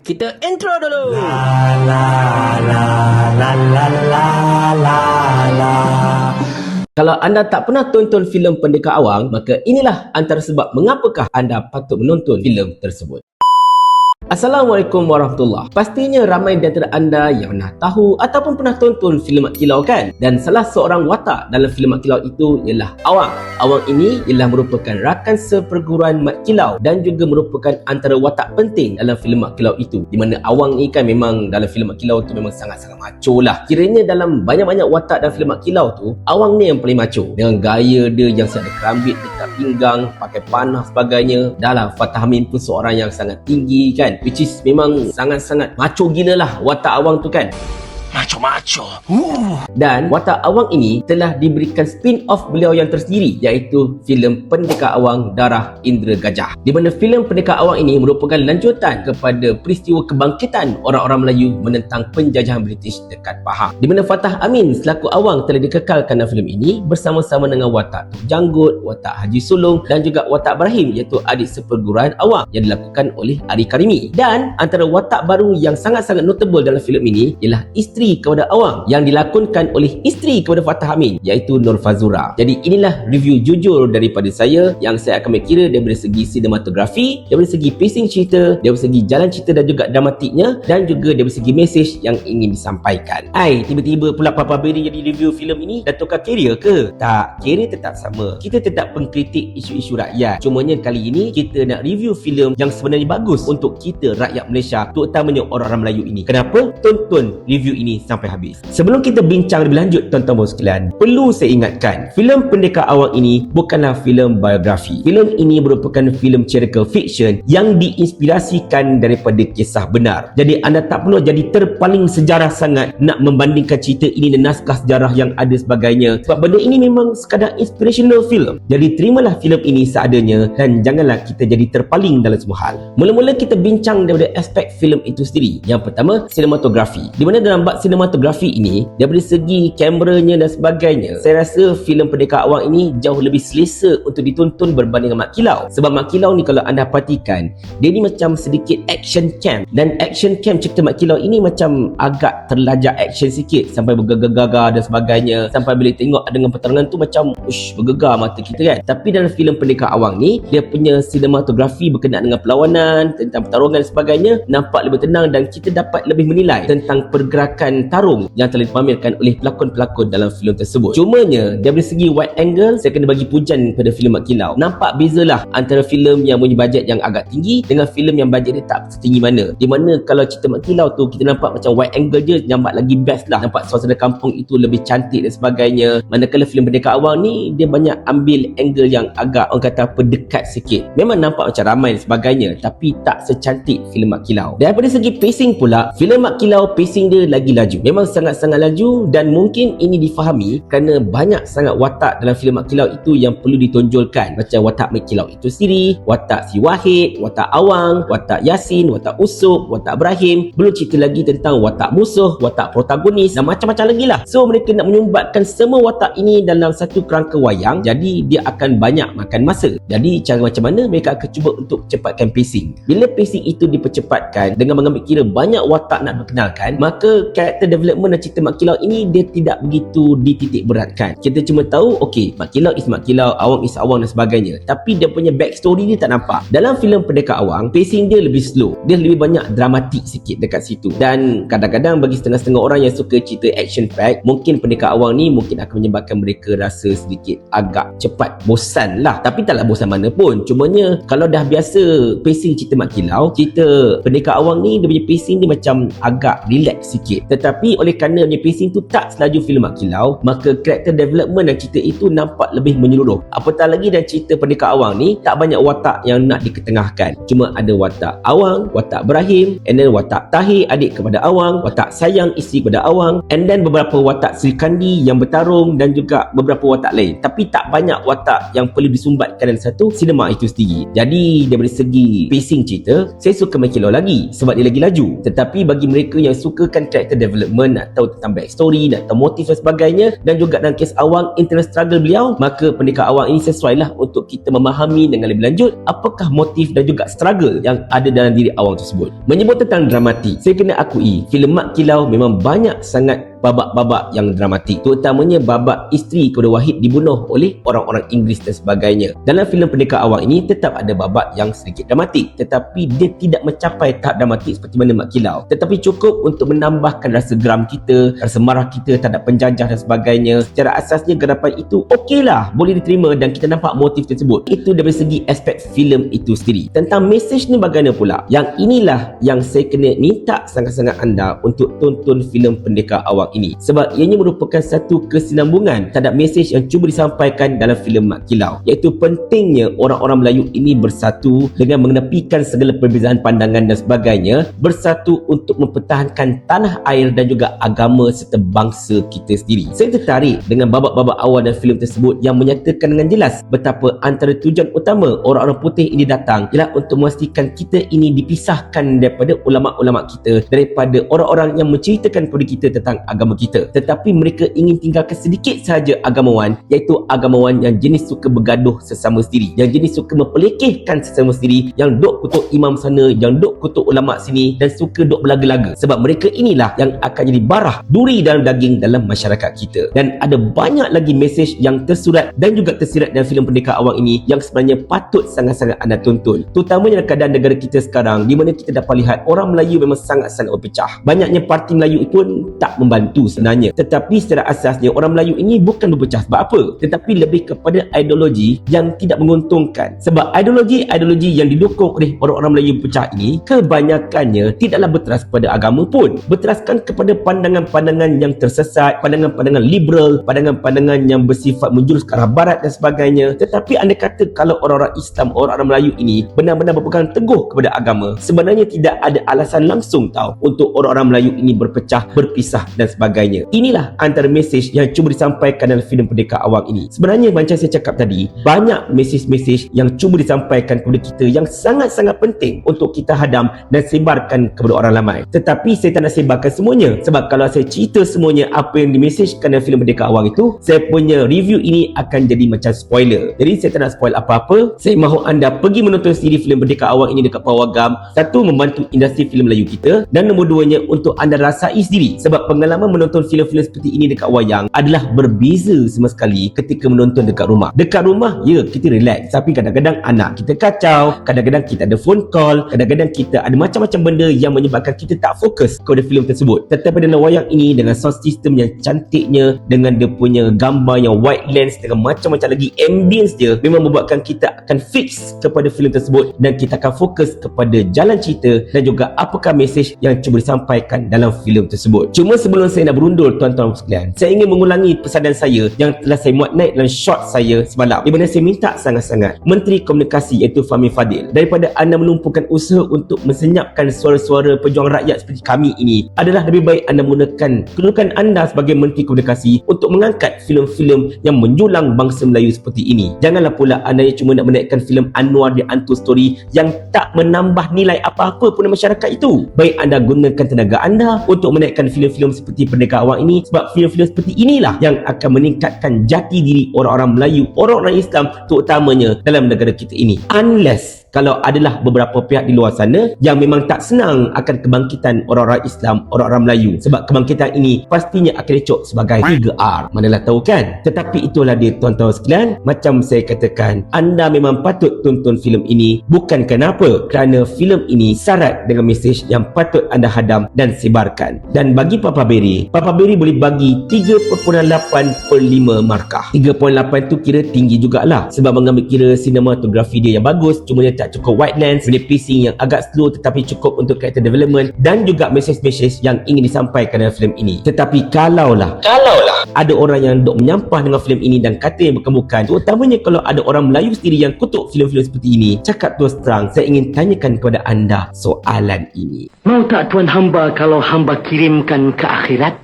Kita intro dulu. Kalau anda tak pernah tonton filem Pendekar Awang, maka inilah antara sebab mengapakah anda patut menonton filem tersebut. Assalamualaikum warahmatullahi. Pastinya ramai di antara anda yang pernah tahu ataupun pernah tonton filem Mat Kilau kan? Dan salah seorang watak dalam filem Mat Kilau itu ialah Awang. Awang ini ialah merupakan rakan seperguruan Mat Kilau dan juga merupakan antara watak penting dalam filem Mat Kilau itu. Di mana Awang ni kan memang dalam filem Mat Kilau tu memang sangat-sangat macho lah. Kiranya dalam banyak-banyak watak dalam filem Mat Kilau tu, Awang ni yang paling macho. Dengan gaya dia yang ada kerambit dekat pinggang, pakai panah sebagainya. Dah lah, Fatah Amin pun seorang yang sangat tinggi kan, which is memang sangat-sangat macho gila lah watak Awang tu kan. Macho-macho. Dan watak Awang ini telah diberikan spin-off beliau yang tersendiri, iaitu filem Pendekar Awang Darah Indera Gajah. Di mana filem Pendekar Awang ini merupakan lanjutan kepada peristiwa kebangkitan orang-orang Melayu menentang penjajahan British dekat Pahang. Di mana Fatah Amin selaku Awang telah dikekalkan dalam filem ini bersama-sama dengan watak Tok Janggut, watak Haji Sulong dan juga watak Ibrahim, iaitu adik seperguruan Awang yang dilakukan oleh Ari Karimi. Dan antara watak baru yang sangat-sangat notable dalam filem ini ialah isteri kepada Awang yang dilakonkan oleh isteri kepada Fatah Amin, iaitu Nur Fazura. Jadi inilah review jujur daripada saya yang saya akan kira daripada segi sinematografi, daripada segi pacing cerita, daripada segi jalan cerita dan juga dramatiknya, dan juga daripada segi mesej yang ingin disampaikan. Tiba-tiba pula Papa Beri jadi review filem ini dah tukar career ke? Tak, career tetap sama. Kita tetap pengkritik isu-isu rakyat. Cumanya kali ini kita nak review filem yang sebenarnya bagus untuk kita rakyat Malaysia, terutamanya orang-orang Melayu ini. Kenapa? Tonton review ini sampai habis. Sebelum kita bincang lebih lanjut tuan-tuan dan sekalian, perlu saya ingatkan, filem Pendekar Awang ini bukanlah filem biografi. Filem ini merupakan filem historical fiction yang diinspirasikan daripada kisah benar. Jadi anda tak perlu jadi terpaling sejarah sangat nak membandingkan cerita ini dengan naskah sejarah yang ada sebagainya, sebab benda ini memang sekadar inspirational film. Jadi terimalah filem ini seadanya dan janganlah kita jadi terpaling dalam semua hal. Mula-mula kita bincang daripada aspek filem itu sendiri. Yang pertama, sinematografi. Di mana dalam bab sinematografi ini, daripada segi kameranya dan sebagainya, saya rasa filem Pendekar Awang ini jauh lebih selesa untuk ditonton berbanding dengan Mat Kilau. Sebab Mat Kilau ni kalau anda perhatikan, dia ni macam sedikit action camp, dan action camp cerita Mat Kilau ini macam agak terlajak action sikit, sampai bergegar-gegar dan sebagainya, sampai bila tengok dengan pertarungan tu macam bergegar mata kita kan. Tapi dalam filem Pendekar Awang ni, dia punya sinematografi berkenaan dengan perlawanan, tentang pertarungan dan sebagainya, nampak lebih tenang dan kita dapat lebih menilai tentang pergerakan tarung yang telah dipamerkan oleh pelakon-pelakon dalam filem tersebut. Cumanya daripada segi wide angle, saya kena bagi pujian pada filem Mat Kilau. Nampak bezalah antara filem yang punya bajet yang agak tinggi dengan filem yang bajet dia tak setinggi mana. Di mana kalau cerita Mat Kilau tu kita nampak macam wide angle je nampak lagi best lah, nampak suasana kampung itu lebih cantik dan sebagainya. Manakala filem Pendekar Awang ni dia banyak ambil angle yang agak orang kata apa dekat sikit. Memang nampak macam ramai dan sebagainya, tapi tak secantik filem Mat Kilau. Daripada segi pacing pula, filem Mat Kilau pacing dia lagi laju. Memang sangat-sangat laju, dan mungkin ini difahami kerana banyak sangat watak dalam filem Mat Kilau itu yang perlu ditonjolkan. Macam watak Mat Kilau itu sendiri, watak si Wahid, watak Awang, watak Yasin, watak Usop, watak Ibrahim. Belum cerita lagi tentang watak musuh, watak protagonis dan macam-macam lagi lah. So mereka nak menyumbatkan semua watak ini dalam satu kerangka wayang, jadi dia akan banyak makan masa. Jadi cara macam mana mereka akan cuba untuk cepatkan pacing. Bila pacing itu dipercepatkan dengan mengambil kira banyak watak nak dikenalkan, maka character development dan cerita Mat Kilau ini dia tidak begitu dititik beratkan. Kita cuma tahu okey, Mat Kilau is Mat Kilau, Awang is Awang dan sebagainya, tapi dia punya backstory dia tak nampak. Dalam filem Pendekar Awang, pacing dia lebih slow, dia lebih banyak dramatik sikit dekat situ. Dan kadang-kadang bagi setengah-setengah orang yang suka cerita action pack, mungkin Pendekar Awang ni mungkin akan menyebabkan mereka rasa sedikit agak cepat bosan lah. Tapi taklah bosan mana pun, cumanya kalau dah biasa pacing cerita Mat Kilau, cerita Pendekar Awang ni dia punya pacing ni macam agak relax sikit. Tetapi oleh kerana punya pacing tu tak selaju filem Mat Kilau, maka character development dan cerita itu nampak lebih menyeluruh. Apatah lagi dan cerita Pendekar Awang ni tak banyak watak yang nak diketengahkan. Cuma ada watak Awang, watak Ibrahim, and then watak Tahir adik kepada Awang, watak Sayang isteri kepada Awang, and then beberapa watak Sri Kandi yang bertarung dan juga beberapa watak lain. Tapi tak banyak watak yang perlu disumbatkan dalam satu sinema itu sendiri. Jadi daripada segi pacing cerita, saya suka Mat Kilau lagi sebab dia lagi laju. Tetapi bagi mereka yang sukakan character development, nak tahu tentang backstory, nak tahu motif dan sebagainya, dan juga dalam kes Awang, internal struggle beliau, maka Pendekar Awang ini sesuailah untuk kita memahami dengan lebih lanjut apakah motif dan juga struggle yang ada dalam diri Awang tersebut. Menyebut tentang dramatik, saya kena akui filem Mak Kilau memang banyak sangat babak-babak yang dramatik, terutamanya babak isteri kepada Wahid dibunuh oleh orang-orang Inggeris dan sebagainya. Dalam filem Pendekar Awang ini tetap ada babak yang sedikit dramatik, tetapi dia tidak mencapai tahap dramatik seperti mana Mak Kilau, tetapi cukup untuk menambahkan rasa geram kita, rasa marah kita terhadap penjajah dan sebagainya. Secara asasnya gerapan itu okeylah, boleh diterima dan kita nampak motif tersebut. Itu dari segi aspek filem itu sendiri. Tentang mesej ni bagaimana pula? Yang inilah yang saya kena minta sangat-sangat anda untuk tonton filem Pendekar Awang ini, sebab ianya merupakan satu kesinambungan terhadap mesej yang cuba disampaikan dalam filem Mak Kilau, iaitu pentingnya orang-orang Melayu ini bersatu dengan mengenepikan segala perbezaan pandangan dan sebagainya, bersatu untuk mempertahankan tanah air dan juga agama serta bangsa kita sendiri. Saya tertarik dengan babak-babak awal dan filem tersebut yang menyatakan dengan jelas betapa antara tujuan utama orang-orang putih ini datang ialah untuk memastikan kita ini dipisahkan daripada ulama'-ulama' kita, daripada orang-orang yang menceritakan kepada kita tentang agama kita, tetapi mereka ingin tinggalkan sedikit sahaja agamawan, iaitu agamawan yang jenis suka bergaduh sesama sendiri, yang jenis suka mempelekehkan sesama sendiri, yang duk kutuk imam sana, yang duk kutuk ulama' sini, dan suka duk berlaga-laga, sebab mereka inilah yang akan jadi barah duri dalam daging dalam masyarakat kita. Dan ada banyak lagi mesej yang tersurat dan juga tersirat dalam filem Pendekar Awang ini yang sebenarnya patut sangat-sangat anda tonton, terutamanya dalam keadaan negara kita sekarang di mana kita dapat lihat orang Melayu memang sangat-sangat berpecah. Banyaknya parti Melayu pun tak membantu sebenarnya, tetapi secara asasnya orang Melayu ini bukan berpecah sebab apa, tetapi lebih kepada ideologi yang tidak menguntungkan. Sebab ideologi yang didukung oleh orang-orang Melayu berpecah ini kebanyakannya tidaklah berteras kepada agama pun, berteraskan kepada pandangan-pandangan yang tersesat, pandangan-pandangan liberal, pandangan-pandangan yang bersifat menjurus ke arah barat dan sebagainya. Tetapi anda kata kalau orang-orang Islam, orang-orang Melayu ini benar-benar berpegang teguh kepada agama, sebenarnya tidak ada alasan langsung untuk orang-orang Melayu ini berpecah, berpisah dan sebagainya. Inilah antara mesej yang cuba disampaikan dalam filem Pendekar Awang ini. Sebenarnya macam saya cakap tadi, banyak mesej-mesej yang cuba disampaikan kepada kita yang sangat-sangat penting untuk kita hadam dan sebarkan kepada orang ramai. Tetapi saya tak nak sebarkan semuanya, sebab kalau saya cerita semuanya apa yang dimesejkan dalam filem Pendekar Awang itu, saya punya review ini akan jadi macam spoiler. Jadi saya tak nak spoil apa-apa. Saya mahu anda pergi menonton sendiri filem Pendekar Awang ini dekat Pawagam. Satu, membantu industri filem Melayu kita, dan nombor duanya untuk anda rasai sendiri, sebab pengalaman menonton filem-filem seperti ini dekat wayang adalah berbeza sama sekali ketika menonton dekat rumah. Dekat rumah, ya, kita relax, tapi kadang-kadang anak kita kacau, kadang-kadang kita ada phone call, kadang-kadang kita ada macam-macam benda yang menyebabkan kita tak fokus kepada filem tersebut. Tetapi dalam wayang ini, dengan sound system yang cantiknya, dengan dia punya gambar yang wide lens, dengan macam-macam lagi ambience dia, memang membuatkan kita akan fix kepada filem tersebut dan kita akan fokus kepada jalan cerita dan juga apakah mesej yang cuba disampaikan dalam filem tersebut. Cuma sebelum saya nak berundur tuan-tuan sekalian, saya ingin mengulangi pesanan saya yang telah saya muat naik dalam short saya semalam, di mana saya minta sangat-sangat Menteri Komunikasi iaitu Fahmi Fadil, daripada anda melumpuhkan usaha untuk mensenyapkan suara-suara pejuang rakyat seperti kami ini, adalah lebih baik anda menggunakan kedudukan anda sebagai Menteri Komunikasi untuk mengangkat filem-filem yang menjulang bangsa Melayu seperti ini. Janganlah pula anda cuma nak menaikkan filem Anwar di Untold Story yang tak menambah nilai apa-apa pun dalam masyarakat itu. Baik anda gunakan tenaga anda untuk menaikkan filem-filem seperti Pendekar Awang ini, sebab filem-filem seperti inilah yang akan meningkatkan jati diri orang-orang Melayu, orang-orang Islam terutamanya dalam negara kita ini. Unless kalau adalah beberapa pihak di luar sana yang memang tak senang akan kebangkitan orang-orang Islam, orang-orang Melayu, sebab kebangkitan ini pastinya akan dicok sebagai 3R, manalah tahu kan. Tetapi itulah dia tuan-tuan sekalian, macam saya katakan, anda memang patut tonton filem ini. Bukan kenapa, kerana filem ini syarat dengan mesej yang patut anda hadam dan sebarkan. Dan bagi Papa Berry boleh bagi 3.8/5 markah. 3.8 tu kira tinggi jugalah, sebab mengambil kira sinematografi dia yang bagus, cuma dia tak cukup wide lens, video pacing yang agak slow tetapi cukup untuk character development dan juga mesej-mesej yang ingin disampaikan dalam filem ini. Tetapi kalaulah ada orang yang dok menyampah dengan filem ini dan kata yang bukan-bukan, terutamanya kalau ada orang Melayu sendiri yang kutuk filem-filem seperti ini, cakap terus terang, saya ingin tanyakan kepada anda soalan ini. Mau tak tuan hamba kalau hamba kirimkan ke akhirat?